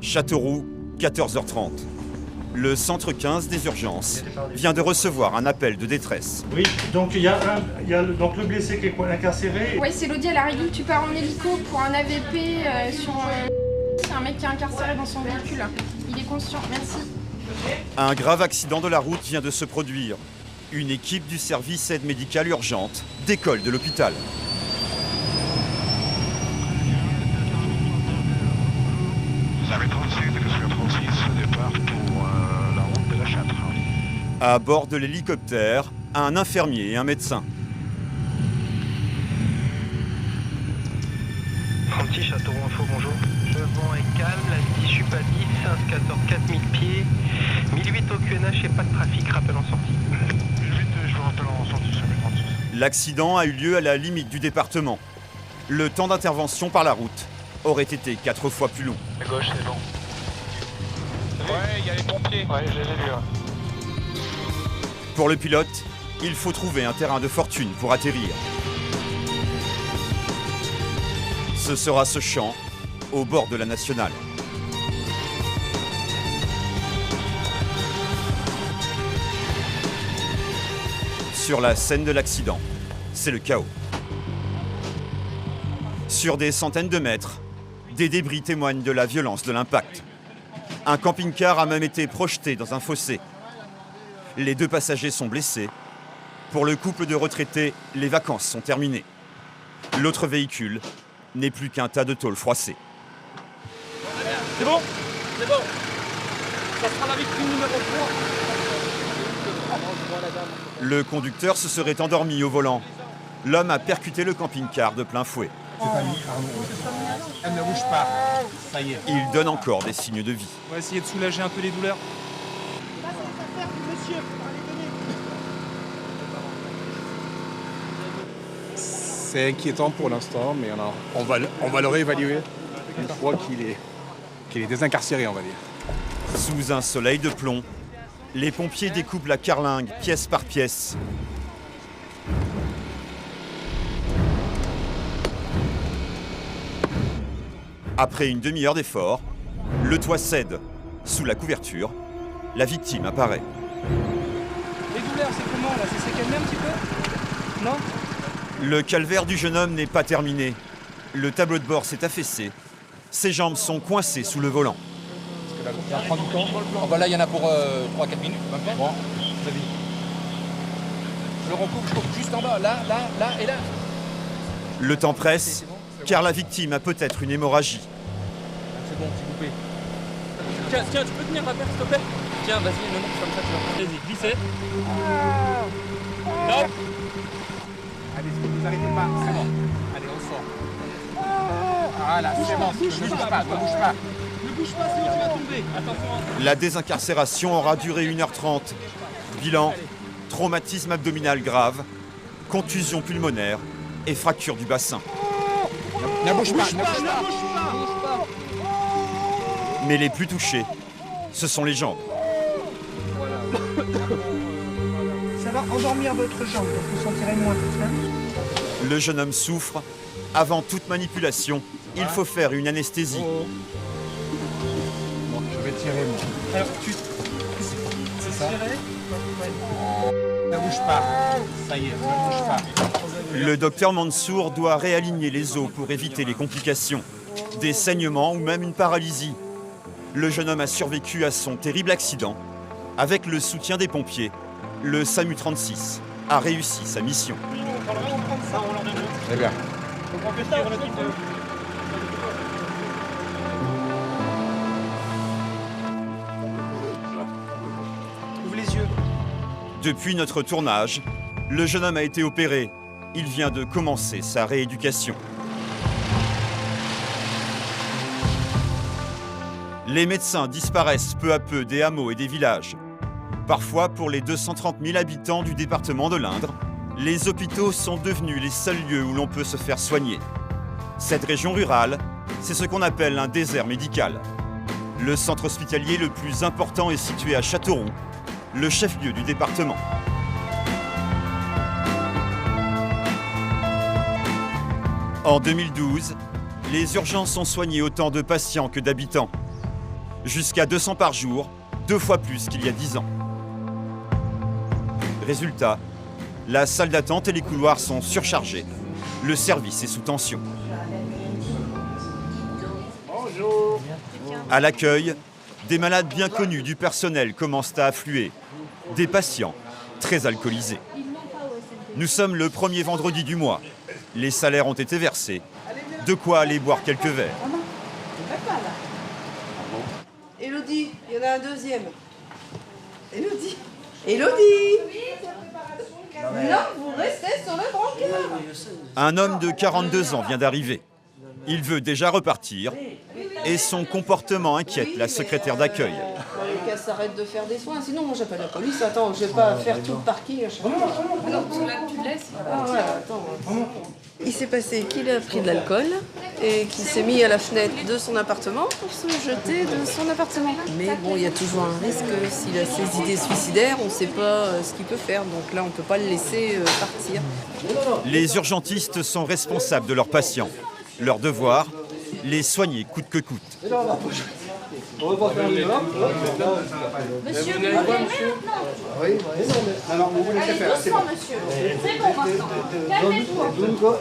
Châteauroux, 14h30. Le centre 15 des urgences vient de recevoir un appel de détresse. Oui, donc il y a le blessé qui est incarcéré. Ouais, c'est Lodi à la Régule, tu pars en hélico pour un AVP sur... C'est un mec qui est incarcéré dans son véhicule. Il est conscient, merci. Un grave accident de la route vient de se produire. Une équipe du service aide médicale urgente décolle de l'hôpital. Vous avez 36, sur 36, départ pour la route de la Châtre. À bord de l'hélicoptère, un infirmier et un médecin. 36 Châteauroux Info, bonjour. Le vent est calme, la issue pas 10, 15, 14, 4000 pieds. 1008 au QNH et pas de trafic, rappel en sortie. 1008, je vous rappelle en sortie sur 1036. L'accident a eu lieu à la limite du département. Le temps d'intervention par la route aurait été 4 fois plus long. À gauche, c'est bon. Ouais, il y a les pompiers. Ouais, je les ai vus. Pour le pilote, il faut trouver un terrain de fortune pour atterrir. Ce sera ce champ, au bord de la nationale. Sur la scène de l'accident, c'est le chaos. Sur des centaines de mètres, des débris témoignent de la violence de l'impact. Un camping-car a même été projeté dans un fossé. Les 2 passagers sont blessés. Pour le couple de retraités, les vacances sont terminées. L'autre véhicule n'est plus qu'un tas de tôle froissée. C'est bon. Ça sera la victime numéro 3. Le conducteur se serait endormi au volant. L'homme a percuté le camping-car de plein fouet. Elle ne bouge pas. Ça y est. Il donne encore des signes de vie. On va essayer de soulager un peu les douleurs. C'est inquiétant pour l'instant, mais on va le réévaluer une fois qu'il est désincarcéré, on va dire. Sous un soleil de plomb, les pompiers découpent la carlingue pièce par pièce. Après une demi-heure d'effort, le toit cède. Sous la couverture, la victime apparaît. Les douleurs, c'est comment là? C'est calmé un petit peu? Non? Le calvaire du jeune homme n'est pas terminé. Le tableau de bord s'est affaissé. Ses jambes sont coincées sous le volant. Ça prend du temps. Oh bah là, il y en a pour 3-4 minutes. Bon, vas-y. Je recoupe juste en bas, là et là. Le temps presse, car la victime a peut-être une hémorragie. C'est bon, c'est coupé. Tiens, tu peux tenir ma paire, s'il te plaît? Tiens, vas-y, non, comme ça, tu vas. Vas-y, glissez. Là. Allez, vous arrêtez pas, c'est bon. Allez, on sort. Voilà, c'est bon. Ne bouge pas. Ne bouge pas, sinon tu vas tomber. Attention. La désincarcération aura duré 1h30. Bilan, traumatisme abdominal grave, contusion pulmonaire et fracture du bassin. Ne bouge pas. Mais les plus touchés, ce sont les jambes. Ça va endormir votre jambe, donc vous sentirez moins. Le jeune homme souffre. Avant toute manipulation, il faut faire une anesthésie. Bon, je vais tirer, moi. Alors, C'est ça. Ne bouge pas. Ça y est, ne bouge pas. Le docteur Mansour doit réaligner les os pour éviter les complications, des saignements ou même une paralysie. Le jeune homme a survécu à son terrible accident. Avec le soutien des pompiers, le SAMU 36 a réussi sa mission. Très bien. Ouvre les yeux. Depuis notre tournage, le jeune homme a été opéré. Il vient de commencer sa rééducation. Les médecins disparaissent peu à peu des hameaux et des villages. Parfois, pour les 230 000 habitants du département de l'Indre, les hôpitaux sont devenus les seuls lieux où l'on peut se faire soigner. Cette région rurale, c'est ce qu'on appelle un désert médical. Le centre hospitalier le plus important est situé à Châteauroux, le chef-lieu du département. En 2012, les urgences ont soigné autant de patients que d'habitants. Jusqu'à 200 par jour, 2 fois plus qu'il y a 10 ans. Résultat, la salle d'attente et les couloirs sont surchargés. Le service est sous tension. Bonjour. À l'accueil, des malades bien connus du personnel commencent à affluer. Des patients très alcoolisés. Nous sommes le premier vendredi du mois. Les salaires ont été versés. De quoi aller boire quelques verres. Élodie, il y en a un deuxième. Élodie. Élodie. Non, vous restez sur le brancard. Un homme de 42 ans vient d'arriver. Il veut déjà repartir et son comportement inquiète la secrétaire d'accueil. Qu'elle s'arrête de faire des soins, sinon moi j'appelle la police. Attends, je vais pas faire tout le parking à chaque fois. Alors, tu le laisses. Ah ouais, attends. Il s'est passé qu'il a pris de l'alcool et qu'il s'est mis à la fenêtre de son appartement pour se jeter de son appartement. Mais bon, il y a toujours un risque, s'il a ses idées suicidaires, on ne sait pas ce qu'il peut faire. Donc là, on ne peut pas le laisser partir. Les urgentistes sont responsables de leurs patients. Leur devoir, les soigner coûte que coûte. Monsieur, vous allez monsieur. Oui, alors vous voulez Allez, faire. doucement, monsieur. C'est bon, maintenant. Calmez-toi.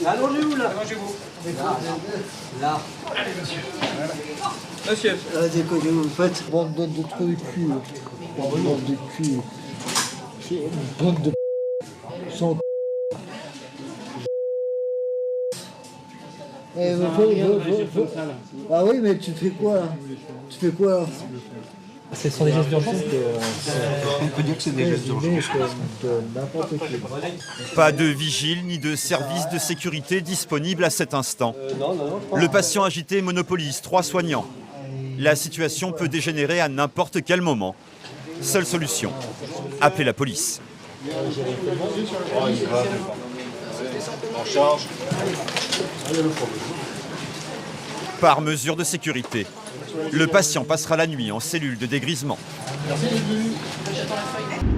Allongez-vous là. Là. Monsieur. C'est quoi que vous faites? Bande de trous de cul. Bande de cul. Bande de sans. Ah oui, mais tu fais quoi là? Tu fais quoi là? Ce sont des gestes d'urgence. On peut dire que c'est des gestes d'urgence. Pas de vigile ni de service de sécurité disponible à cet instant. Le patient agité monopolise 3 soignants. La situation peut dégénérer à n'importe quel moment. Seule solution, appeler la police. Par mesure de sécurité, le patient passera la nuit en cellule de dégrisement. J'attends la feuille.